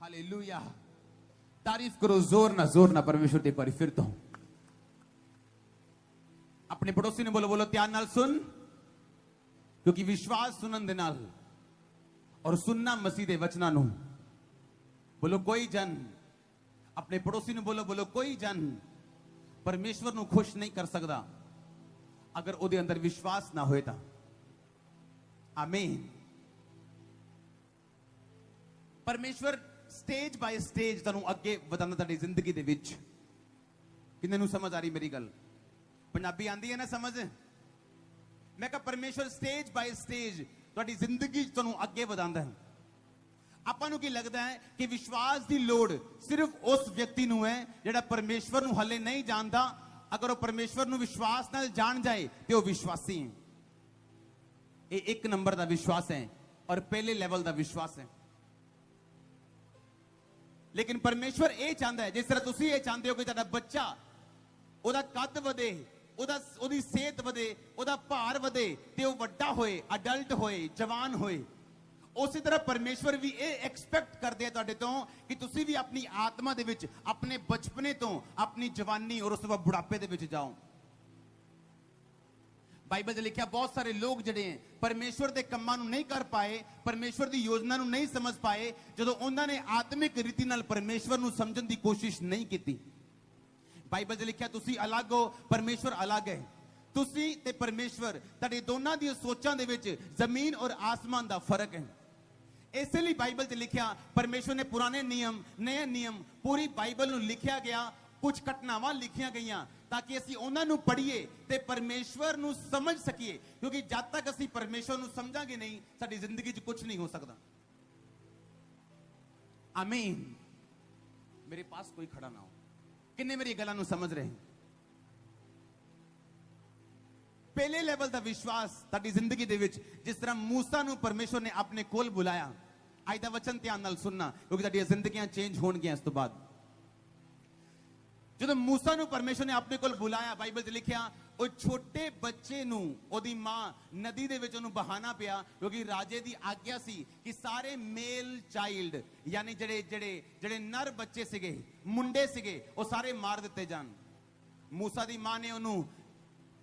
Hallelujah. तारीफ करो जोर ना परमेश्वर की बारी फिर तो अपने पड़ोसी ने बोलो बोलो ध्यान नाल सुन, क्योंकि विश्वास सुनन दे नाल और सुनना मसीह दे वचनां नूं। बोलो कोई जन, अपने पड़ोसी ने बोलो बोलो कोई जन परमेश्वर नूं खुश नहीं कर सकता अगर उहदे अंदर विश्वास ना होए तां। आमीन। परमेश्वर स्टेज बाय स्टेज तुहानूं अगे वधांदा तुहाडी जिंदगी दे विच। किन्ने नूं समझ आ रही मेरी गल? पंजाबी आंदी है ना समझ? मैं कहा परमेश्वर स्टेज बाय स्टेज तुहाडी जिंदगी तुहानूं अगे वधांदा है। आपां नूं की लगदा है कि विश्वास की लोड़ सिर्फ उस व्यक्ति नूं है जिहड़ा परमेश्वर नूं हले नहीं जानदा। अगर वो परमेश्वर नूं विश्वास नाल जान जाए तो वो विश्वासी है। ये एक नंबर का विश्वास है और पहले लेवल का विश्वास है। लेकिन परमेश्वर ये चाहता है, जिस तरह तुसीं ये चाहते हो कि तुहाडा बच्चा ओदा कद वधे, ओदी सेहत वधे, ओदा भार वधे ते वो वड्डा होए, अडल्ट होए, जवान होए, उसी तरह परमेश्वर भी ये एक्सपेक्ट करते हैं तुहाडे तो कि तुसीं भी अपनी आत्मा दे विच अपने बचपने तो अपनी जवानी और उस तो बाद बुढ़ापे दे विच जाओ। बाइबल च लिखा बहुत सारे लोग जिहड़े हैं परमेश्वर के कम्मां नूं नहीं कर पाए, परमेश्वर की योजना नूं नहीं समझ पाए जदों उन्हां ने आत्मिक रीति नाल परमेश्वर नूं समझण की कोशिश नहीं की। बाइबल च लिखा तुसीं अलग हो, परमेश्वर अलग है। तुसीं ते परमेश्वर तुहाडे दोनां दी सोचां दे विच जमीन और आसमान का फर्क है। इसलिए बाइबल च लिखा परमेश्वर ने पुराने नियम नए नियम पूरी बाइबल नूं लिखा गया, कुछ घटनावां लिखियां गईयां ताकि असीं उन्हां नूं पढ़ीए ते परमेश्वर नूं समझ सकीए, क्योंकि जब तक असीं परमेश्वर नूं समझांगे नहीं साडी जिंदगी च कुछ नहीं हो सकता। आमीन। मेरे पास कोई खड़ा ना हो। किन्ने मेरी गल्लां नूं समझ रहे हैं? पहले लेवल का विश्वास ताडी जिंदगी दे विच जिस तरह मूसा नूं परमेश्वर ने अपने कोल बुलाया। अज दा वचन ध्यान नाल सुनना क्योंकि ताडियां जिंदगियां चेंज होणगियां इस तो बाद। जदों मूसा नूं परमेश्वर ने अपने कोल बुलाया, बाइबल च लिखिया वो छोटे बच्चे नूं ओदी मां नदी दे विच ओनूं बहाना पिया, क्योंकि राजे दी आग्ञा सी कि सारे मेल चाइल्ड यानी जेड़े जेड़े जेड़े नर बच्चे सिगे, मुंडे सिगे, वो सारे मार दिते जान। मूसा दी मां ने ओनूं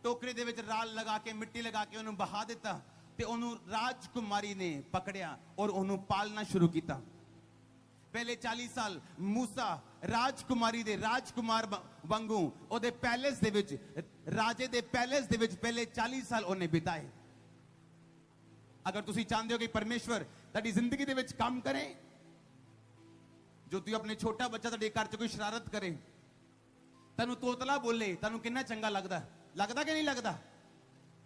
टोकरे दे विच राल लगा के मिट्टी लगा के ओनूं बहा दिता ते ओनूं राजकुमारी ने पकड़िया और ओनूं पालना शुरू किया। पहले 40 साल मूसा राजकुमारी दे राजकुमार वांगू ओदे पैलेस दे विच, राजे दे पैलेस दे विच पहले 40 साल ओने बिताए। अगर तुसी चाहते हो कि परमेश्वर ताडी जिंदगी दे विच काम करे, जो तू अपने छोटा बच्चा ताडे घर च कोई शरारत करे, तैनूं तोतला बोले, तैनूं कितना चंगा लगदा? लगदा कि नहीं लगदा?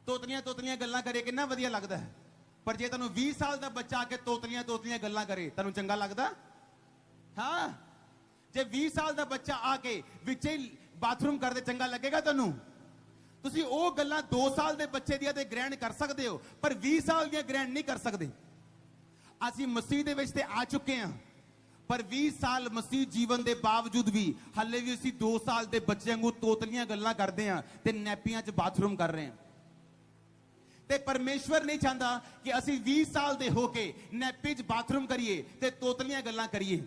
तोतलियां तोतलियां गल्लां करे कितना वधिया लगदा है। पर जे तैनूं 20 साल का बच्चा आके तोतलियां तोतलियां गल्लां करे, तैनूं चंगा लगदा? हाँ। जे 20 साल का बच्चा आके विच बाथरूम करदे चंगा लगेगा तैनूं? तुसीं ओह गल्लां 2 साल के बच्चे दियां ते ग्रहण कर सकदे हो, पर 20 साल दियां ग्रहण नहीं कर सकदे। असीं मसीह दे विच ते आ चुके हैं, पर 20 साल मसीह जीवन के बावजूद भी हले भी असीं 2 साल के बच्चे वांगू तोतलियां गल्लां करदे हैं ते नैपियां च बाथरूम कर रहे हैं। ते परमेश्वर नहीं चाहता कि असीं 20 साल दे होके नैपी च बाथरूम करिए ते तोतलियां गल्लां करिए।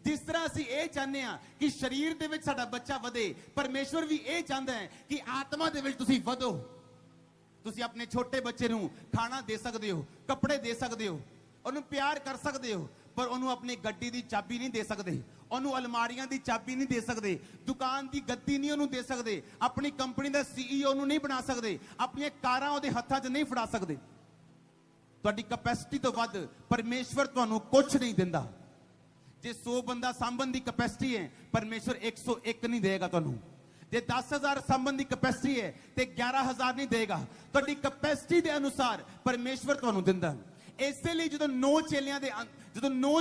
जिस तरह असीं ये चाहते हैं कि शरीर दे विच साडा बच्चा वधे, परमेश्वर भी ये चाहता है कि आत्मा दे विच तुसीं वधो। तुसीं अपने छोटे बच्चे नूं खाना दे सकदे हो, कपड़े दे सकदे हो, उन्हें प्यार कर सकते हो, पर उन्होंने अपनी गड्डी की चाबी नहीं दे सकते, उन्होंने अलमारियां की चाबी नहीं दे सकते, दुकान की गद्दी नहीं उन्होंने दे सकते, अपनी कंपनी का CEO नहीं बना सकते, अपनी कारां उहदे हत्थां 'च नहीं फड़ा सकते। तुहाडी कैपेसिटी तो वध परमेश्वर तुहानूं कुछ नहीं दिंदा। जे 100 बंदा सांभण की कैपेसिटी है, परमेश्वर 101 नहीं देगा तुहानूं। जे 10,000 सांभण की कैपेसिटी है तो 11,000 नहीं देगा। तुहाडी कैपेसिटी के अनुसार परमेश्वर तुहानूं दिंदा। इसलिए जो 9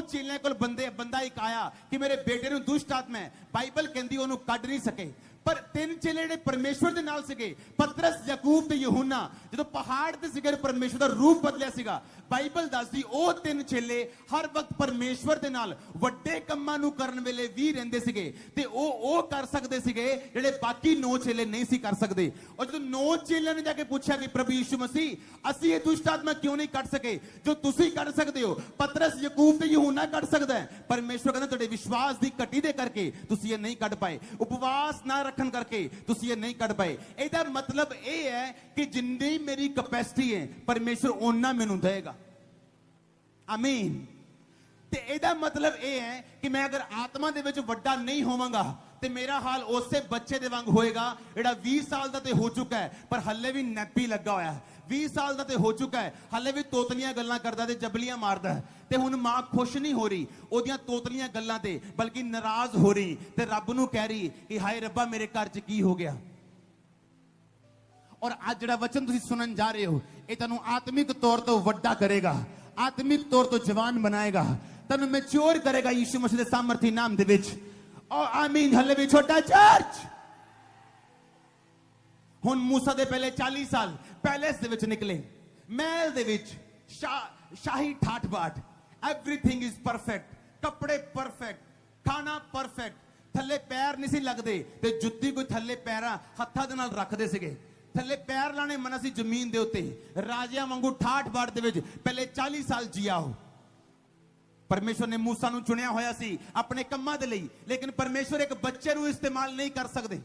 चेलियां कोल बंदा एक आया कि मेरे बेटे नूं दुष्ट आत्मा है, बाइबल कहंदी ओनूं कढ नहीं सके, ਪਰ ਤਿੰਨ ਚੇਲੇ ਜਿਹੜੇ ਪਰਮੇਸ਼ਵਰ ਦੇ ਨਾਲ ਸੀਗੇ, ਪਤਰਸ, ਯਾਕੂਬ ਤੇ ਯਹੂਨਾ, ਜਦੋਂ ਪਹਾੜ ਤੇ ਸੀਗੇ ਪਰਮੇਸ਼ਵਰ ਦਾ ਰੂਪ ਬਦਲਿਆ ਸੀਗਾ। ਬਾਈਬਲ ਦੱਸਦੀ ਉਹ ਤਿੰਨ ਚੇਲੇ ਹਰ ਵਕਤ ਪਰਮੇਸ਼ਵਰ ਦੇ ਨਾਲ ਵੱਡੇ ਕੰਮਾਂ ਨੂੰ ਕਰਨ ਵੇਲੇ ਵੀ ਰਹਿੰਦੇ ਸੀਗੇ ਤੇ ਉਹ ਕਰ ਸਕਦੇ ਸੀਗੇ ਜਿਹੜੇ ਬਾਕੀ 9 ਚੇਲੇ ਨਹੀਂ ਸੀ ਕਰ ਸਕਦੇ। ਔਰ ਜਦੋਂ 9 ਚੇਲਿਆਂ ਨੇ ਜਾ ਕੇ ਪੁੱਛਿਆ ਕਿ ਪ੍ਰਭੂ ਯਿਸੂ ਮਸੀਹ ਅਸੀਂ ਇਹ ਦੁਸ਼ਟ ਆਤਮਾ ਕਿਉਂ ਨਹੀਂ ਕੱਢ ਸਕੇ ਜੋ ਤੁਸੀਂ ਕੱਢ ਸਕਦੇ ਹੋ? ਪਤਰਸ, ਯਾਕੂਬ ਤੇ ਯਹੂਨਾ ਕੱਢ ਸਕਦਾ ਹੈ। ਪਰਮੇਸ਼ਵਰ ਕਹਿੰਦਾ ਤੁਹਾਡੇ ਵਿਸ਼ਵਾਸ ਦੀ ਘਟੀ ਦੇ ਕਰਕੇ ਤੁਸੀਂ ਇਹ ਨਹੀਂ ਕੱਢ ਪਾਏ, ਉਪਵਾਸ ਨਾ ਰੱਖਣ ਕਰਕੇ ਤੁਸੀਂ ਇਹ ਨਹੀਂ ਕੱਢ ਪਾਏ। ਇਹਦਾ ਮਤਲਬ ਇਹ ਹੈ ਕਿ ਜਿੰਨੀ ਮੇਰੀ ਕੈਪੈਸਿਟੀ ਹੈ ਪਰਮੇਸ਼ਵਰ ਉਹਨਾਂ ਮੈਨੂੰ ਦੇਗਾ। ਆਮੀਨ। ਤੇ ਇਹਦਾ ਮਤਲਬ ਇਹ ਹੈ ਕਿ ਮੈਂ ਅਗਰ ਆਤਮਾ ਦੇ ਵਿੱਚ ਵੱਡਾ ਨਹੀਂ ਹੋਵਾਂਗਾ ਤੇ ਮੇਰਾ ਹਾਲ ਉਸੇ ਬੱਚੇ ਦੇ ਵਾਂਗ ਹੋਏਗਾ ਜਿਹੜਾ 20 ਸਾਲ ਦਾ ਤੇ ਹੋ ਚੁੱਕਾ ਹੈ ਪਰ ਹੱਲੇ ਵੀ ਨੈਪੀ ਲੱਗਾ ਹੋਇਆ ਹੈ। 20 ਸਾਲ ਦਾ ਤੇ ਹੋ ਚੁੱਕਾ ਹੈ, ਹੱਲੇ ਵੀ ਤੋਤਲੀਆਂ ਗੱਲਾਂ ਕਰਦਾ ਤੇ ਜਬਲੀਆਂ ਮਾਰਦਾ ਹੈ। ਤੇ ਹੁਣ ਮਾਂ ਖੁਸ਼ ਨਹੀਂ ਹੋ ਰਹੀ ਉਹਦੀਆਂ ਤੋਤਲੀਆਂ ਗੱਲਾਂ ਤੇ, ਬਲਕਿ ਨਾਰਾਜ਼ ਹੋ ਰਹੀ ਤੇ ਰੱਬ ਨੂੰ ਕਹਿ ਰਹੀ ਕਿ ਹਾਏ ਰੱਬਾ ਮੇਰੇ ਘਰ 'ਚ ਕੀ ਹੋ ਗਿਆ। ਔਰ ਅੱਜ ਜਿਹੜਾ ਵਚਨ ਤੁਸੀਂ ਸੁਣਨ ਜਾ ਰਹੇ ਹੋ ਇਹ ਤੁਹਾਨੂੰ ਆਤਮਿਕ ਤੌਰ ਤੋਂ ਵੱਡਾ ਕਰੇਗਾ, ਆਤਮਿਕ ਤੌਰ ਤੋਂ ਜਵਾਨ ਬਣਾਏਗਾ, ਤੁਹਾਨੂੰ ਮੈਚੁਰ ਕਰੇਗਾ ਯਿਸੂ ਮਸੀਹ ਦੇ ਸਾਮਰਥੀ ਨਾਮ ਦੇ ਵਿੱਚ। ਔਰ ਆਮੀਨ। ਹੱਲੇ ਵੀ ਛੋਟਾ ਚਰਚ। ਹੁਣ ਮੂਸਾ ਦੇ ਪਹਿਲੇ 40 ਸਾਲ ਪੈਲੇਸ ਦੇ ਵਿੱਚ ਨਿਕਲੇ, ਮਹਿਲ ਦੇ ਵਿੱਚ, ਸ਼ਾਹੀ ਠਾਠ ਬਾਠ, ਐਵਰੀਥਿੰਗ ਇਜ਼ ਪਰਫੈਕਟ, ਕੱਪੜੇ ਪਰਫੈਕਟ, ਖਾਣਾ ਪਰਫੈਕਟ, ਥੱਲੇ ਪੈਰ ਨਹੀਂ ਸੀ ਲੱਗਦੇ ਤੇ ਜੁੱਤੀ ਕੋਈ ਥੱਲੇ ਪੈਰਾਂ ਹੱਥਾਂ ਦੇ ਨਾਲ ਰੱਖਦੇ ਸੀਗੇ। ਥੱਲੇ ਪੈਰ ਲਾਣੇ ਮਨਾ ਸੀ ਜ਼ਮੀਨ ਦੇ ਉੱਤੇ। ਰਾਜਿਆਂ ਵਾਂਗੂ ਠਾਠ ਬਾਠ ਦੇ ਵਿੱਚ ਪਹਿਲੇ 40 ਸਾਲ ਜੀਆ ਹੋ। ਪਰਮੇਸ਼ਵਰ ਨੇ ਮੂਸਾ ਨੂੰ ਚੁਣਿਆ ਹੋਇਆ ਸੀ ਆਪਣੇ ਕੰਮਾਂ ਦੇ ਲਈ, ਲੇਕਿਨ ਪਰਮੇਸ਼ਵਰ ਇੱਕ ਬੱਚੇ ਨੂੰ ਇਸਤੇਮਾਲ ਨਹੀਂ ਕਰ ਸਕਦੇ।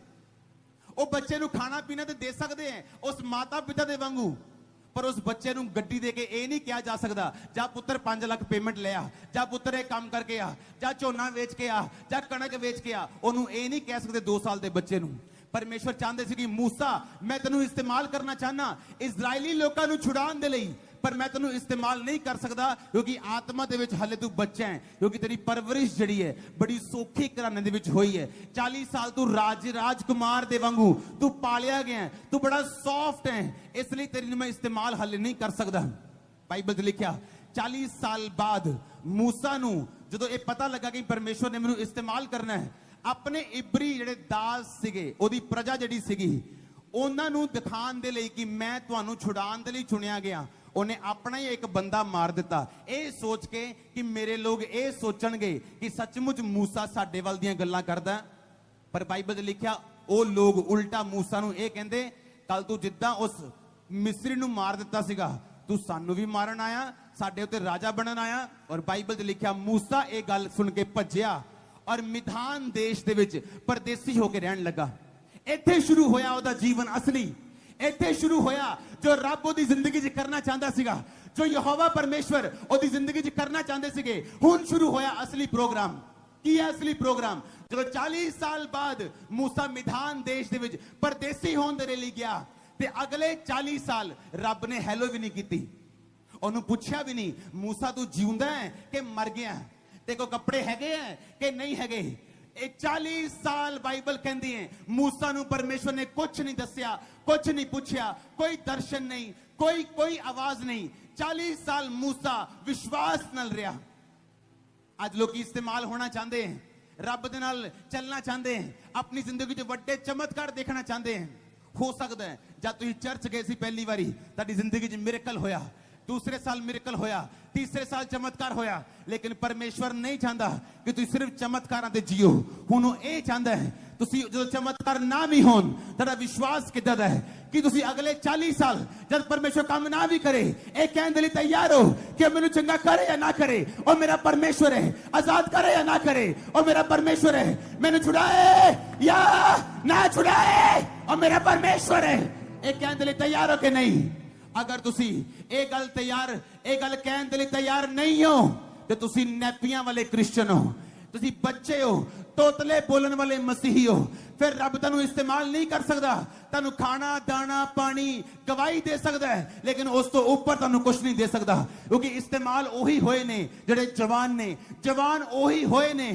ਉਹ ਬੱਚੇ ਨੂੰ ਖਾਣਾ ਪੀਣਾ ਤੇ ਦੇ ਸਕਦੇ ਹੈ ਉਸ ਮਾਤਾ ਪਿਤਾ ਦੇ ਵਾਂਗੂ, ਪਰ ਉਸ ਬੱਚੇ ਨੂੰ ਗੱਡੀ ਦੇ ਕੇ ਇਹ ਨਹੀਂ ਕਿਹਾ ਜਾ ਸਕਦਾ ਜਾ ਪੁੱਤਰ 5 ਲੱਖ ਪੇਮੈਂਟ ਲੈ ਆ, ਜਾ ਪੁੱਤਰ ਇਹ ਕੰਮ ਕਰਕੇ ਆ, ਜਾ ਝੋਨਾ ਵੇਚ ਕੇ ਆ, ਜਾ ਕਣਕ ਵੇਚ ਕੇ ਆ। ਉਹਨੂੰ ਇਹ ਨਹੀਂ ਕਹਿ ਸਕਦੇ 2 ਸਾਲ ਦੇ ਬੱਚੇ ਨੂੰ। ਪਰਮੇਸ਼ਵਰ ਚਾਹੁੰਦੇ ਸੀ ਕਿ ਮੂਸਾ ਮੈਂ ਤੈਨੂੰ ਇਸਤੇਮਾਲ ਕਰਨਾ ਚਾਹਨਾ ਇਜ਼ਰਾਈਲੀ ਲੋਕਾਂ ਨੂੰ ਛੁਡਾਉਣ ਦੇ ਲਈ, ਪਰ ਮੈਂ ਤੈਨੂੰ ਇਸਤੇਮਾਲ ਨਹੀਂ ਕਰ ਸਕਦਾ ਕਿਉਂਕਿ ਆਤਮਾ ਦੇ ਵਿੱਚ ਹਲੇ ਤੂੰ ਬੱਚਾ ਹੈ, ਕਿਉਂਕਿ ਤੇਰੀ ਪਰਵਰਿਸ਼ ਜਿਹੜੀ ਹੈ ਬੜੀ ਸੌਖੀ ਘਰਾਣੇ ਦੇ ਵਿੱਚ ਹੋਈ ਹੈ। 40 ਸਾਲ ਤੂੰ ਰਾਜਕੁਮਾਰ ਦੇ ਵਾਂਗੂ ਤੂੰ ਪਾਲਿਆ ਗਿਆ, ਤੂੰ ਬੜਾ ਸੌਫਟ ਹੈ, ਇਸ ਲਈ ਤੇਰੀ ਮੈਂ ਇਸਤੇਮਾਲ ਹਲੇ ਨਹੀਂ ਕਰ ਸਕਦਾ। ਬਾਈਬਲ 'ਚ ਲਿਖਿਆ 40 ਸਾਲ ਬਾਅਦ ਮੂਸਾ ਨੂੰ ਜਦੋਂ ਇਹ ਪਤਾ ਲੱਗਾ ਕਿ ਪਰਮੇਸ਼ਵਰ ਨੇ ਮੈਨੂੰ ਇਸਤੇਮਾਲ ਕਰਨਾ ਹੈ, ਆਪਣੇ ਇਬਰੀ ਜਿਹੜੇ ਦਾਸ ਸੀਗੇ, ਉਹਦੀ ਪ੍ਰਜਾ ਜਿਹੜੀ ਸੀਗੀ, ਉਹਨਾਂ ਨੂੰ ਦਿਖਾਉਣ ਦੇ ਲਈ ਕਿ ਮੈਂ ਤੁਹਾਨੂੰ ਛੁਡਾਉਣ ਦੇ ਲਈ ਚੁਣਿਆ ਗਿਆ, ਉਹਨੇ ਆਪਣਾ ਹੀ ਇੱਕ ਬੰਦਾ ਮਾਰ ਦਿੱਤਾ, ਇਹ ਸੋਚ ਕੇ ਕਿ ਮੇਰੇ ਲੋਕ ਇਹ ਸੋਚਣਗੇ ਕਿ ਸੱਚਮੁੱਚ ਮੂਸਾ ਸਾਡੇ ਵੱਲ ਦੀਆਂ ਗੱਲਾਂ ਕਰਦਾ। ਪਰ ਬਾਈਬਲ 'ਚ ਲਿਖਿਆ ਉਹ ਲੋਕ ਉਲਟਾ ਮੂਸਾ ਨੂੰ ਇਹ ਕਹਿੰਦੇ ਕੱਲ ਤੂੰ ਜਿੱਦਾਂ ਉਸ ਮਿਸਰੀ ਨੂੰ ਮਾਰ ਦਿੱਤਾ ਸੀਗਾ ਤੂੰ ਸਾਨੂੰ ਵੀ ਮਾਰਨ ਆਇਆ, ਸਾਡੇ ਉੱਤੇ ਰਾਜਾ ਬਣਨ ਆਇਆ। ਔਰ ਬਾਈਬਲ 'ਚ ਲਿਖਿਆ ਮੂਸਾ ਇਹ ਗੱਲ ਸੁਣ ਕੇ ਭੱਜਿਆ ਔਰ ਮਿਧਾਨ ਦੇਸ਼ ਦੇ ਵਿੱਚ ਪਰਦੇਸੀ ਹੋ ਕੇ ਰਹਿਣ ਲੱਗਾ। ਇੱਥੇ ਸ਼ੁਰੂ ਹੋਇਆ ਉਹਦਾ ਜੀਵਨ ਅਸਲੀ। ਇੱਥੇ ਸ਼ੁਰੂ ਹੋਇਆ ਜੋ ਰੱਬ ਉਹਦੀ ਜ਼ਿੰਦਗੀ 'ਚ ਕਰਨਾ ਚਾਹੁੰਦਾ ਸੀਗਾ, ਜੋ ਯਹੋਵਾ ਪਰਮੇਸ਼ਵਰ ਉਹਦੀ ਜ਼ਿੰਦਗੀ 'ਚ ਕਰਨਾ ਚਾਹੁੰਦੇ ਸੀਗੇ। ਹੁਣ ਸ਼ੁਰੂ ਹੋਇਆ ਅਸਲੀ ਪ੍ਰੋਗਰਾਮ। ਕੀ ਹੈ ਅਸਲੀ ਪ੍ਰੋਗਰਾਮ? ਜਦੋਂ 40 ਸਾਲ ਬਾਅਦ ਮੂਸਾ ਮਿਧਾਨ ਦੇਸ਼ ਦੇ ਵਿੱਚ ਪਰਦੇਸੀ ਹੋਣ ਦੇ ਲਈ ਗਿਆ ਤੇ ਅਗਲੇ 40 ਸਾਲ ਰੱਬ ਨੇ ਹੈਲੋ ਵੀ ਨਹੀਂ ਕੀਤੀ, ਉਹਨੂੰ ਪੁੱਛਿਆ ਵੀ ਨਹੀਂ ਮੂਸਾ ਤੂੰ ਜਿਉਂਦਾ ਹੈ ਕਿ ਮਰ ਗਿਆ, ਤੇ ਕੋ ਕੱਪੜੇ ਹੈਗੇ ਆ ਕਿ ਨਹੀਂ ਹੈਗੇ। ਇਹ 40 ਸਾਲ ਬਾਈਬਲ ਕਹਿੰਦੀ ਹੈ ਮੂਸਾ ਨੂੰ ਪਰਮੇਸ਼ਵਰ ਨੇ ਕੁਝ ਨਹੀਂ ਦੱਸਿਆ, ਕੁਝ ਨਹੀਂ ਪੁੱਛਿਆ, ਕੋਈ ਦਰਸ਼ਨ ਨਹੀਂ, ਕੋਈ ਆਵਾਜ਼ ਨਹੀਂ। 40 ਸਾਲ ਮੂਸਾ ਵਿਸ਼ਵਾਸ ਨਾਲ ਰਿਹਾ। ਅੱਜ ਲੋਕੀ ਇਸਤੇਮਾਲ ਹੋਣਾ ਚਾਹੁੰਦੇ ਹਨ, ਰੱਬ ਦੇ ਨਾਲ ਚੱਲਣਾ ਚਾਹੁੰਦੇ ਹਨ, ਆਪਣੀ ਜ਼ਿੰਦਗੀ 'ਚ ਵੱਡੇ ਚਮਤਕਾਰ ਦੇਖਣਾ ਚਾਹੁੰਦੇ ਹਨ। ਹੋ ਸਕਦਾ ਹੈ ਜਦ ਤੁਸੀਂ ਚਰਚ ਗਏ ਸੀ ਪਹਿਲੀ ਵਾਰੀ ਤੁਹਾਡੀ ਜ਼ਿੰਦਗੀ 'ਚ ਮਿਰੇਕਲ ਹੋਇਆ, दूसरे साल मिरेकल होया, तीसरे साल चमत्कार होया, लेकिन परमेश्वर नहीं चाहता कि तुम सिर्फ चमत्कारां ते जियो। हुण ओह ये चाहता है तुसी जो चमत्कार ना भी होन तेरा विश्वास किद्दां दा है कि तुसी अगले 40 साल जब परमेश्वर काम ना भी करे ये कहने के लिए तैयार हो कि मैनू चंगा करे या ना करे और मेरा परमेश्वर है, आजाद करे या ना करे और मेरा परमेश्वर है, मैनू छुड़ाए या ना छुड़ाए और मेरा परमेश्वर है। ये कहने के लिए तैयार हो कि नहीं? अगर तुसी ਇਹ ਗੱਲ ਕਹਿਣ ਦੇ ਲਈ ਤਿਆਰ ਨਹੀਂ ਹੋ ਤੇ ਤੁਸੀਂ ਨੈਪੀਆਂ ਵਾਲੇ ਕ੍ਰਿਸਚੀਅਨ ਹੋ, ਤੁਸੀਂ ਬੱਚੇ ਹੋ, ਤੋਤਲੇ ਬੋਲਣ ਵਾਲੇ ਮਸੀਹੀ ਹੋ। ਫਿਰ ਰੱਬ ਤੁਹਾਨੂੰ ਇਸਤੇਮਾਲ ਨਹੀਂ ਕਰ ਸਕਦਾ। ਤੁਹਾਨੂੰ ਖਾਣਾ ਦਾਣਾ ਪਾਣੀ ਗਵਾਹੀ ਦੇ ਸਕਦਾ ਹੈ, ਲੇਕਿਨ ਉਸ ਤੋਂ ਉੱਪਰ ਤੁਹਾਨੂੰ ਕੁਝ ਨਹੀਂ ਦੇ ਸਕਦਾ, ਕਿਉਂਕਿ ਇਸਤੇਮਾਲ ਉਹੀ ਹੋਏ ਨੇ ਜਿਹੜੇ ਜਵਾਨ ਨੇ। ਜਵਾਨ ਉਹੀ ਹੋਏ ਨੇ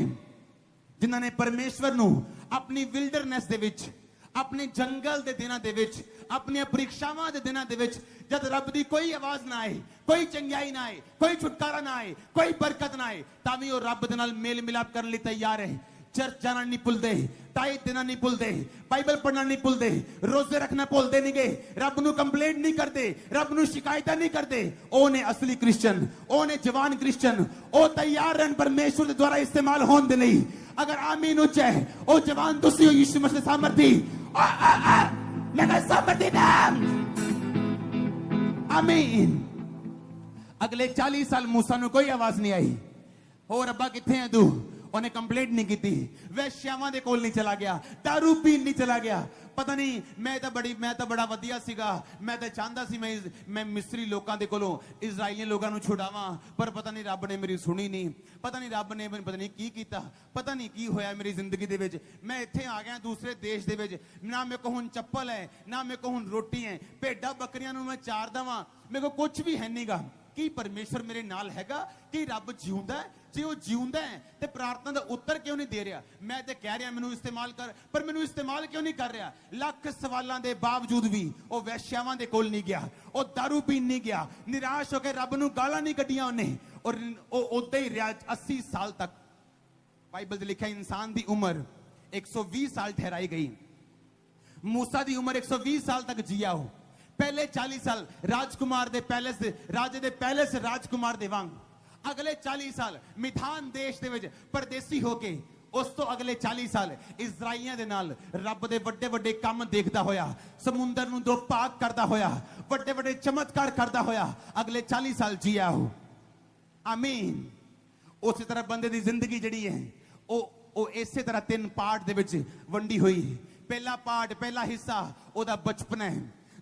ਜਿਨ੍ਹਾਂ ਨੇ ਪਰਮੇਸ਼ਵਰ ਨੂੰ ਆਪਣੀ ਵਿਲਡਰਨੈਸ ਦੇ ਵਿੱਚ, ਆਪਣੇ ਜੰਗਲ ਦੇ ਦਿਨਾਂ ਦੇ ਵਿੱਚ, ਆਪਣੀਆਂ ਪ੍ਰੀਖਿਆਵਾਂ ਦੇ ਦਿਨਾਂ ਦੇ ਵਿੱਚ जब रब दी कोई आवाज ना आए, कोई चंगाई ना आए, कोई छुटकारा ना आए, कोई बरकत ना आए, तावी वो रब दे नाल मेल मिलाप करने लिए तैयार है। चर्च जाना नहीं भुलते, टाइट देना नहीं भुलते, बाइबल पढ़ना नहीं भुलते, रोजे रखना भुलते नहीं गए, रब नू कंप्लेंट नहीं करते, रब नू शिकायत नहीं करते। ओ ने असली क्रिश्चियन, ओ ने जवान क्रिश्चियन, ओ तैयार रहन परमेश्वर के द्वारा इस्तेमाल होने दे लई। अगर आमीन उच्च है, ओ जवान तुसी हो यीशु मसीह सामर्थी, मैं कह सामर्थी नाम, आमीन। अगले 40 साल मूसा नू कोई आवाज नहीं आई, हो रब्बा किथे है तू, ਉਹਨੇ ਕੰਪਲੇਂਟ ਨਹੀਂ ਕੀਤੀ, ਵੈਸ਼ਿਆਵਾਂ ਦੇ ਕੋਲ ਨਹੀਂ ਚਲਾ ਗਿਆ, दारू ਪੀਣ ਨਹੀਂ ਚਲਾ ਗਿਆ। ਪਤਾ ਨਹੀਂ ਮੈਂ ਤਾਂ ਬੜਾ ਵਧੀਆ ਸੀਗਾ, ਮੈਂ ਤਾਂ ਚਾਹੁੰਦਾ ਸੀ ਮੈਂ ਮਿਸਰੀ ਲੋਕਾਂ ਦੇ ਕੋਲੋਂ ਇਜ਼ਰਾਈਲੀ ਲੋਕਾਂ ਨੂੰ ਛੁਡਾਵਾਂ, ਪਰ ਪਤਾ ਨਹੀਂ ਰੱਬ ਨੇ ਮੇਰੀ ਸੁਣੀ ਨਹੀਂ, ਪਤਾ ਨਹੀਂ ਰੱਬ ਨੇ ਪਤਾ ਨਹੀਂ ਕੀ ਕੀਤਾ, ਪਤਾ ਨਹੀਂ ਕੀ ਹੋਇਆ ਮੇਰੀ ਜ਼ਿੰਦਗੀ ਦੇ ਵਿੱਚ। ਮੈਂ ਇੱਥੇ ਆ ਗਿਆ ਦੂਸਰੇ ਦੇਸ਼ ਦੇ ਵਿੱਚ, ਨਾ ਮੇਰੇ ਕੋਲ ਹੁਣ ਚੱਪਲ ਹੈ, ਨਾ ਮੇਰੇ ਕੋਲ ਹੁਣ ਰੋਟੀ ਹੈ, ਭੇਡਾਂ ਬੱਕਰੀਆਂ ਨੂੰ ਮੈਂ ਚਾਰਦਾ ਵਾਂ, ਮੇਰੇ ਕੋਲ ਕੁਝ ਵੀ ਹੈ ਨਹੀਂਗਾ। ਕੀ ਪਰਮੇਸ਼ਰ ਮੇਰੇ ਨਾਲ ਹੈਗਾ? ਕਿ ਰੱਬ ਜਿਉਂਦਾ ਹੈ? ਜੇ ਉਹ ਜਿਉਂਦਾ ਹੈ ਤੇ ਪ੍ਰਾਰਥਨਾ ਦਾ ਉੱਤਰ ਕਿਉਂ ਨਹੀਂ ਦੇ ਰਿਹਾ? ਮੈਂ ਤੇ ਕਹਿ ਰਿਹਾ ਮੈਨੂੰ ਇਸਤੇਮਾਲ ਕਰ, ਪਰ ਮੈਨੂੰ ਇਸਤੇਮਾਲ ਕਿਉਂ ਨਹੀਂ ਕਰ ਰਿਹਾ? ਲੱਖ ਸਵਾਲਾਂ ਦੇ ਬਾਵਜੂਦ ਵੀ ਉਹ ਵੈਸ਼ਿਆਵਾਂ ਦੇ ਕੋਲ ਨਹੀਂ ਗਿਆ, ਉਹ दारू ਪੀਣ ਨਹੀਂ ਗਿਆ, ਨਿਰਾਸ਼ ਹੋ ਕੇ ਰੱਬ ਨੂੰ ਗਾਲਾਂ ਨਹੀਂ ਕੱਢੀਆਂ ਉਹਨੇ, ਔਰ ਉਹ ਉਦਾਂ ਹੀ ਰਿਹਾ 80 ਸਾਲ ਤੱਕ। ਬਾਈਬਲ 'ਚ ਲਿਖਿਆ ਇਨਸਾਨ ਦੀ ਉਮਰ 120 ਸਾਲ ਠਹਿਰਾਈ ਗਈ, मूसा ਦੀ ਉਮਰ 120 ਸਾਲ ਤੱਕ ਜੀਆ ਉਹ। पहले 40 साल राजकुमार दे पैलेस, राजे दे पैलेस राजकुमार दे वांग, अगले 40 साल मिधान देश दे विच परदेसी होके, उस तो अगले 40 साल इजराइलियां दे नाल रब दे वड्डे वड्डे काम देखदा होया, समुंदर नूं दो भाग करदा होया, वड्डे वड्डे चमत्कार करदा होया, अगले 40 साल जिया हो। आमीन। उस तरह बंदे दी जिंदगी जिहड़ी है ओ इसे तरह 3 पार्ट दे विच वंडी हुई। पहला पार्ट, पहला हिस्सा ओदा बचपन है,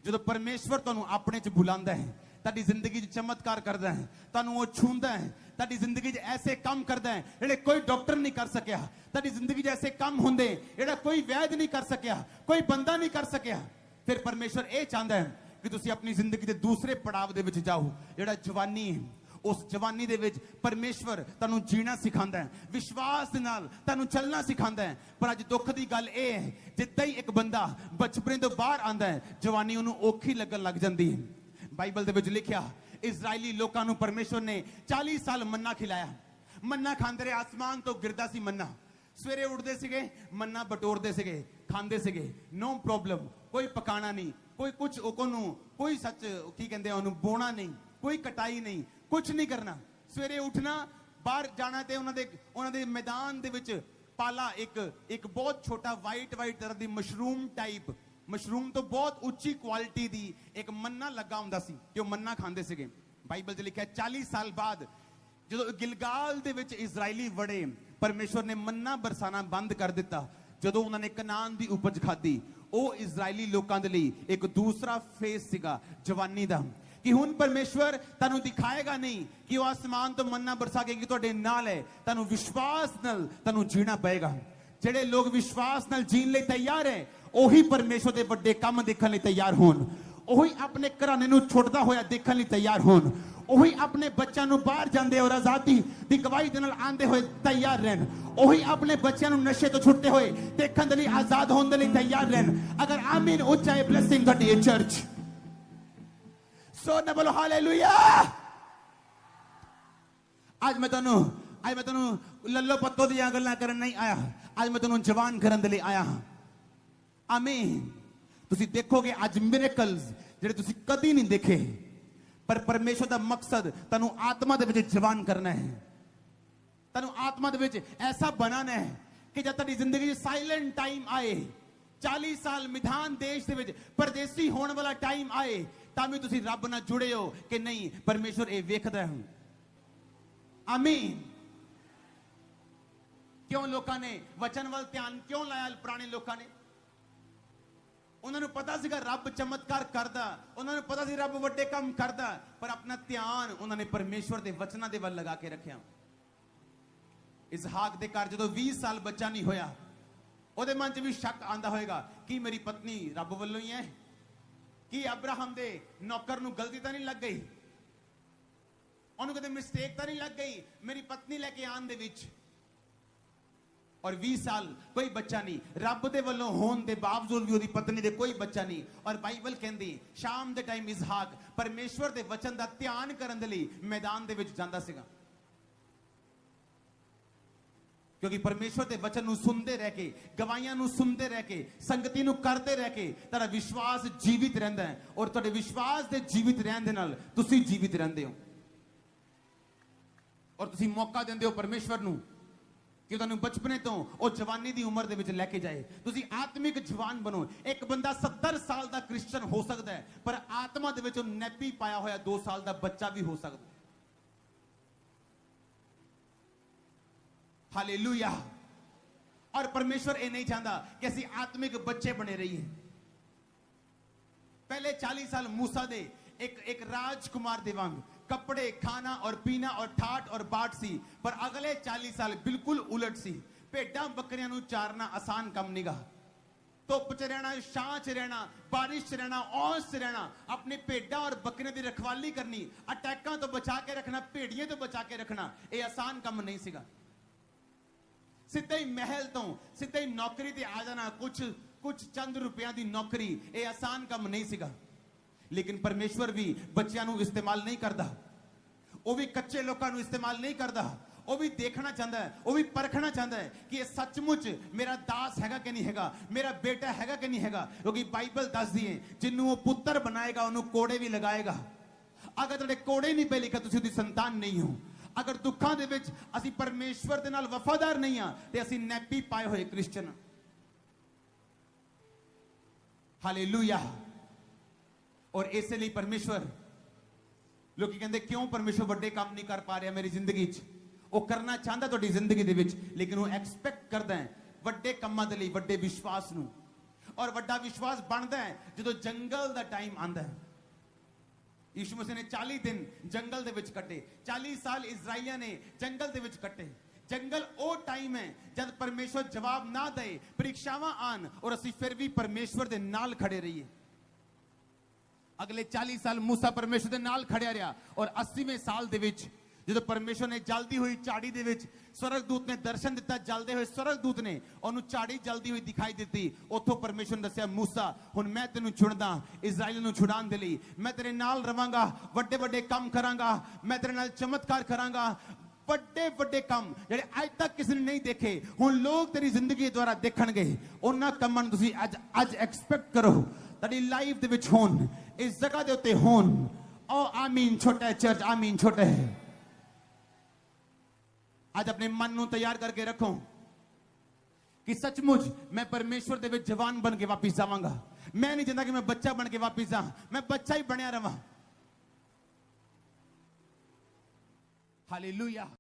ਜਦੋਂ ਪਰਮੇਸ਼ਵਰ ਤੁਹਾਨੂੰ ਆਪਣੇ ਚ ਬੁਲਾਉਂਦਾ ਹੈ, ਤੁਹਾਡੀ ਜ਼ਿੰਦਗੀ 'ਚ ਚਮਤਕਾਰ ਕਰਦਾ ਹੈ, ਤੁਹਾਨੂੰ ਉਹ ਛੂੰਹਦਾ ਹੈ, ਤੁਹਾਡੀ ਜ਼ਿੰਦਗੀ 'ਚ ਐਸੇ ਕੰਮ ਕਰਦਾ ਹੈ ਜਿਹੜੇ ਕੋਈ ਡਾਕਟਰ ਨਹੀਂ ਕਰ ਸਕਿਆ, ਤੁਹਾਡੀ ਜ਼ਿੰਦਗੀ 'ਚ ਐਸੇ ਕੰਮ ਹੁੰਦੇ ਜਿਹੜਾ ਕੋਈ ਵੈਦ ਨਹੀਂ ਕਰ ਸਕਿਆ, ਕੋਈ ਬੰਦਾ ਨਹੀਂ ਕਰ ਸਕਿਆ। ਫਿਰ ਪਰਮੇਸ਼ਵਰ ਇਹ ਚਾਹੁੰਦਾ ਹੈ ਕਿ ਤੁਸੀਂ ਆਪਣੀ ਜ਼ਿੰਦਗੀ ਦੇ ਦੂਸਰੇ ਪੜਾਵ ਦੇ ਵਿੱਚ ਜਾਓ, ਜਿਹੜਾ ਜਵਾਨੀ ਹੈ। उस जवानी दे विच परमेश्वर तुहानू जीना सिखांदा है, विश्वास दे नाल तुहानू चलना सिखांदा है। पर अज दुख दी गल ए है, जिद्दां ही एक बंदा बचपने तो बाहर आंदा है, जवानी उहनू औखी लगन लग जांदी है। बाइबल दे विच लिखिया इजराइली लोकां नू परमेश्वर ने 40 साल मन्ना खिलाया। मन्ना खांदे रहे, आसमान तो गिरदा सी मन्ना, सवेरे उठदे सिगे मन्ना बटोरदे सिगे, खांदे सिगे, नो प्रॉब्लम, कोई पकाना नहीं, कोई कुछ ओकोनू कोई सच की कहंदे ओनू बोना नहीं, कोई कटाई नहीं, कुछ नहीं करना। सवेरे उठना, बाहर जाना ते उन्हां दे मैदान दे विच पाला एक बहुत छोटा वाइट तरह दी मशरूम टाइप, मशरूम तो बहुत उच्ची क्वालिटी दी एक मन्ना लगा हुंदा सी ते ओह मन्ना खांदे सिगे। बाइबल 'च लिखिया 40 साल बाद जदों गिलगाल दे विच इजराइली वड़े, परमेश्वर ने मन्ना बरसाना बंद कर दिता। जदों उन्होंने कनान दी उपज खाधी, ਉਹ ਇਜ਼ਰਾਈਲੀ ਲੋਕਾਂ ਦੇ ਲਈ ਇੱਕ ਦੂਸਰਾ ਫੇਸ ਸੀਗਾ ਜਵਾਨੀ ਦਾ, ਕਿ ਹੁਣ ਪਰਮੇਸ਼ਵਰ ਤੁਹਾਨੂੰ ਦਿਖਾਏਗਾ ਨਹੀਂ ਕਿ ਉਹ ਆਸਮਾਨ ਤੋਂ ਮੰਨਾ ਬਰਸਾ ਕੇ ਕਿ ਤੁਹਾਡੇ ਨਾਲ ਹੈ, ਤੁਹਾਨੂੰ ਵਿਸ਼ਵਾਸ ਨਾਲ ਤੁਹਾਨੂੰ ਜੀਣਾ ਪਏਗਾ। ਜਿਹੜੇ ਲੋਕ ਵਿਸ਼ਵਾਸ ਨਾਲ ਜੀਣ ਲਈ ਤਿਆਰ ਹੈ, ਉਹੀ ਪਰਮੇਸ਼ਵਰ ਦੇ ਵੱਡੇ ਕੰਮ ਦੇਖਣ ਲਈ ਤਿਆਰ ਹੋਣ, ਉਹੀ ਆਪਣੇ ਘਰਾਣੇ ਨੂੰ ਛੁੱਟਦਾ ਹੋਇਆ ਦੇਖਣ ਲਈ ਤਿਆਰ ਹੋਣ, ਉਹੀ ਆਪਣੇ ਬੱਚਿਆਂ ਨੂੰ ਬਾਹਰ ਜਾਂਦੇ ਔਰ ਆਜ਼ਾਦੀ ਦੀ ਗਵਾਹੀ ਦੇ ਨਾਲ ਆਂਦੇ ਹੋਏ ਤਿਆਰ ਰਹਿਣ, ਉਹੀ ਆਪਣੇ ਬੱਚਿਆਂ ਨੂੰ ਨਸ਼ੇ ਤੋਂ ਛੁੱਟੇ ਹੋਏ ਦੇਖਣ ਦੇ ਲਈ ਆਜ਼ਾਦ ਹੋਣ ਦੇ ਲਈ ਤਿਆਰ ਰਹਿਣ। ਅਗਰ ਆਮੀਨ ਉੱਚਾ ਹੈ, ਬਲੇਸਿੰਗ ਤੁਹਾਡੀ ਇਹ ਚਰਚ। ਸੋ ਨਾ ਬੋਲੋ ਹਾਲੇਲੂਇਆ। ਅੱਜ ਮੈਂ ਤੁਹਾਨੂੰ ਲੱਲੋ ਪੱਤੋ ਦੀਆਂ ਗੱਲਾਂ ਕਰਨ ਨਹੀਂ ਆਇਆ, ਅੱਜ ਮੈਂ ਤੁਹਾਨੂੰ ਜਵਾਨ ਕਰਨ ਦੇ ਲਈ ਆਇਆ ਹਾਂ। ਆਮੀਨ। ਤੁਸੀਂ ਦੇਖੋਗੇ ਅੱਜ ਮਿਰੇਕਲਸ ਜਿਹੜੇ ਤੁਸੀਂ ਕਦੀ ਨਹੀਂ ਦੇਖੇ, ਪਰ ਪਰਮੇਸ਼ਵਰ ਦਾ ਮਕਸਦ ਤੁਹਾਨੂੰ ਆਤਮਾ ਦੇ ਵਿੱਚ ਜਵਾਨ ਕਰਨਾ ਹੈ, ਤੁਹਾਨੂੰ ਆਤਮਾ ਦੇ ਵਿੱਚ ਐਸਾ ਬਣਾਉਣਾ ਹੈ ਕਿ ਜਦ ਤੁਹਾਡੀ ਜ਼ਿੰਦਗੀ 'ਚ ਸਾਇਲੈਂਟ ਟਾਈਮ ਆਏ, 40 ਸਾਲ ਮਿਧਾਨ ਦੇਸ਼ ਦੇ ਵਿੱਚ ਪਰਦੇਸੀ ਹੋਣ ਵਾਲਾ ਟਾਈਮ ਆਏ, ਤਾਂ ਵੀ ਤੁਸੀਂ ਰੱਬ ਨਾਲ ਜੁੜੇ ਹੋ ਕਿ ਨਹੀਂ ਪਰਮੇਸ਼ਵਰ ਇਹ ਵੇਖਦਾ ਹੈ। ਆਮੀਨ। ਕਿਉਂ ਲੋਕਾਂ ਨੇ ਵਚਨ ਵੱਲ ਧਿਆਨ ਕਿਉਂ ਲਾਇਆ? ਪੁਰਾਣੇ ਲੋਕਾਂ ਨੇ, ਉਹਨਾਂ ਨੂੰ ਪਤਾ ਸੀਗਾ ਰੱਬ ਚਮਤਕਾਰ ਕਰਦਾ, ਉਹਨਾਂ ਨੂੰ ਪਤਾ ਸੀ ਰੱਬ ਵੱਡੇ ਕੰਮ ਕਰਦਾ, ਪਰ ਆਪਣਾ ਧਿਆਨ ਉਹਨਾਂ ਨੇ ਪਰਮੇਸ਼ਵਰ ਦੇ ਵਚਨਾਂ ਦੇ ਵੱਲ ਲਗਾ ਕੇ ਰੱਖਿਆ। ਇਸਹਾਕ ਦੇ ਘਰ ਜਦੋਂ 20 ਸਾਲ ਬੱਚਾ ਨਹੀਂ ਹੋਇਆ, ਉਹਦੇ ਮਨ 'ਚ ਵੀ ਸ਼ੱਕ ਆਂਦਾ ਹੋਏਗਾ ਕਿ ਮੇਰੀ ਪਤਨੀ ਰੱਬ ਵੱਲੋਂ ਹੀ ਹੈ, ਕਿ ਅਬਰਾਹਮ ਦੇ ਨੌਕਰ ਨੂੰ ਗਲਤੀ ਤਾਂ ਨਹੀਂ ਲੱਗ ਗਈ, ਉਹਨੂੰ ਕਦੇ ਮਿਸਟੇਕ ਤਾਂ ਨਹੀਂ ਲੱਗ ਗਈ ਮੇਰੀ ਪਤਨੀ ਲੈ ਕੇ ਆਉਣ ਦੇ ਵਿੱਚ। और 20 साल कोई बच्चा नहीं, रब दे वल्लों होने के बावजूद भी उसकी पत्नी दे कोई बच्चा नहीं। और बाइबल कहती शाम के टाइम इसहाक परमेश्वर के वचन का ध्यान करने के लिए मैदान दे विच जांदा सीगा, क्योंकि परमेश्वर के वचन ਨੂੰ ਸੁਣਦੇ ਰਹਿ ਕੇ ਗਵਾਹੀਆਂ ਨੂੰ ਸੁਣਦੇ ਰਹਿ ਕੇ ਸੰਗਤੀ ਨੂੰ ਕਰਦੇ ਰਹਿ ਕੇ ਤੁਹਾਡਾ ਵਿਸ਼ਵਾਸ ਜੀਵਿਤ ਰਹਿੰਦਾ ਹੈ ਔਰ ਤੁਹਾਡੇ ਵਿਸ਼ਵਾਸ ਦੇ ਜੀਵਿਤ ਰਹਿਣ ਦੇ ਨਾਲ ਤੁਸੀਂ ਜੀਵਿਤ ਰਹਿੰਦੇ ਹੋ ਔਰ ਤੁਸੀਂ ਮੌਕਾ ਦਿੰਦੇ ਹੋ ਪਰਮੇਸ਼ਵਰ ਨੂੰ ਕਿ ਤੁਹਾਨੂੰ ਬਚਪਨੇ ਤੋਂ ਉਹ ਜਵਾਨੀ ਦੀ ਉਮਰ ਦੇ ਵਿੱਚ ਲੈ ਕੇ ਜਾਏ ਤੁਸੀਂ ਆਤਮਿਕ ਜਵਾਨ ਬਣੋ ਇੱਕ ਬੰਦਾ 70 ਸਾਲ ਦਾ ਕ੍ਰਿਸਚੀਅਨ ਹੋ ਸਕਦਾ ਹੈ ਪਰ ਆਤਮਾ ਦੇ ਵਿੱਚ ਉਹ ਨੈਪੀ ਪਾਇਆ ਹੋਇਆ 2 ਸਾਲ ਦਾ ਬੱਚਾ ਵੀ ਹੋ ਸਕਦਾ हालेलुया और परमेश्वर ये नहीं चाहता कि असि आत्मिक बच्चे बने रहिए पहले 40 साल मूसा दे एक राजकुमार दे वांग कपड़े खाना और पीना और ठाट और बाट सी पर अगले 40 साल बिल्कुल उलट सी भेडां बकरियां नूं चारना आसान कम नहीं गा धुप च रहना छां च रहना बारिश च रहना औस च रहना अपनी भेडां और बकरियां दी रखवाली करनी अटैकां तो बचा के रखना भेड़ियां तो बचा के रखना ये आसान काम नहीं सीगा सिद्धा ही महल तो सिद्धा ही नौकरी ते आ जाना कुछ चंद रुपया दी नौकरी ये आसान काम नहीं सीगा लेकिन परमेश्वर भी बच्चों नूं इस्तेमाल नहीं करता वो भी कच्चे लोगों नूं इस्तेमाल नहीं करता वो भी देखना चाहता है वो भी परखना चाहता है कि ये सचमुच मेरा दास हैगा कि नहीं हैगा मेरा बेटा हैगा कि नहीं हैगा क्योंकि बाइबल दस दी है जिन्हों वो पुत्र बनाएगा उन्होंने कोड़े भी लगाएगा अगर तुहाडे कोड़े नहीं पे लिखा तुसीं उहदी संतान नहीं हो अगर दुखों दे विच असीं परमेश्वर दे नाल वफादार नहीं हां ते असीं नैपी पाए होए क्रिश्चियन हालेलुया और इसलिए परमेश्वर लोग कहते क्यों परमेश्वर बड़े काम नहीं कर पा रहा मेरी जिंदगी वो करना चाहता तुहाडी जिंदगी दे विच लेकिन वो एक्सपेक्ट करता है वड्डे कामां दे लई वड्डे विश्वास नूं और वड्डा विश्वास बनता है जदों जंगल दा टाइम आंदा है यीशु मसीह ने 40 दिन जंगल दे विच कटे 40 साल इजराइलियां ने जंगल दे विच कटे जंगल ओ टाइम है जब परमेश्वर जवाब ना दे परीक्षावां आन और असीं फिर भी परमेश्वर दे नाल खड़े रहिए अगले 40 साल मूसा परमेश्वर दे नाल खड़िया रहा और 80वें साल दे विच ਜਦੋਂ ਪਰਮੇਸ਼ਵਰ ਨੇ ਜਲਦੀ ਹੋਈ ਝਾੜੀ ਦੇ ਵਿੱਚ ਸਵਰਗਦੂਤ ਨੇ ਦਰਸ਼ਨ ਦਿੱਤਾ ਜਲਦੇ ਹੋਏ ਸਵਰਗਦੂਤ ਨੇ ਉਹਨੂੰ ਝਾੜੀ ਜਲਦੀ ਹੋਈ ਦਿਖਾਈ ਦਿੱਤੀ ਉੱਥੋਂ ਪਰਮੇਸ਼ਵਰ ਨੇ ਦੱਸਿਆ ਮੂਸਾ ਹੁਣ ਮੈਂ ਤੈਨੂੰ ਚੁਣਦਾ ਇਜ਼ਰਾਈਲ ਨੂੰ ਛੁਡਾਉਣ ਦੇ ਲਈ ਮੈਂ ਤੇਰੇ ਨਾਲ ਰਵਾਂਗਾ ਵੱਡੇ ਵੱਡੇ ਕੰਮ ਕਰਾਂਗਾ ਮੈਂ ਤੇਰੇ ਨਾਲ ਚਮਤਕਾਰ ਕਰਾਂਗਾ ਵੱਡੇ ਵੱਡੇ ਕੰਮ ਜਿਹੜੇ ਅੱਜ ਤੱਕ ਕਿਸੇ ਨੇ ਨਹੀਂ ਦੇਖੇ ਹੁਣ ਲੋਕ ਤੇਰੀ ਜ਼ਿੰਦਗੀ ਦੁਆਰਾ ਦੇਖਣਗੇ ਉਹਨਾਂ ਕੰਮਾਂ ਨੂੰ ਤੁਸੀਂ ਅੱਜ ਐਕਸਪੈਕਟ ਕਰੋ ਤੁਹਾਡੀ ਲਾਈਫ ਦੇ ਵਿੱਚ ਹੋਣ ਇਸ ਜਗ੍ਹਾ ਦੇ ਉੱਤੇ ਹੋਣ ਓ ਆਮੀਨ ਛੋਟਾ ਚਰਚ ਆਮੀਨ ਛੋਟਾ ਹੈ आज अपने मन को तैयार करके रखो कि सचमुच मैं परमेश्वर दे विच जवान बन के वापिस जावांगा मैं नहीं चाहता कि मैं बच्चा बन के वापिस जा मैं बच्चा ही बनया रहा हालेलुया